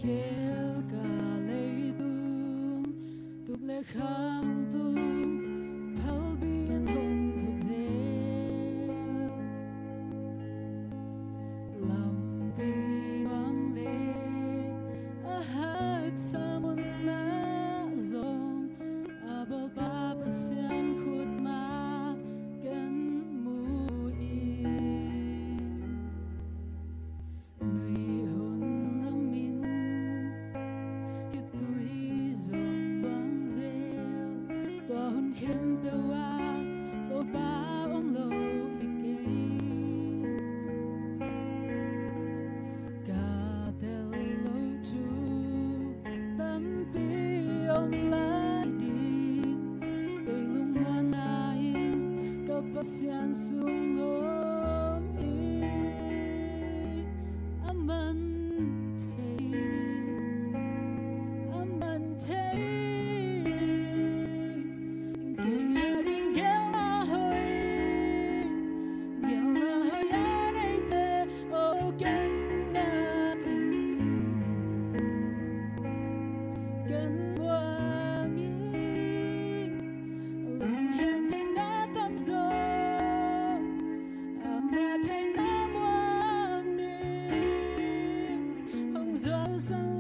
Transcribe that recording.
khel ka lei tung tuk le khang tung thal bian hong phuk zel lam pi ram le a hak samun na zong abal pa pasian khut ma kan mu in nui hun namin kitui zong bang zel to hun khem pe wa to pa om lo ike ka tel lo chu tam pi om lai ding pe lung wan nain ka pasian sung om aman thei gel na hơi anei te o ken na ken wang lung hen thei na tam zo ama thei na muang ni hong zo sang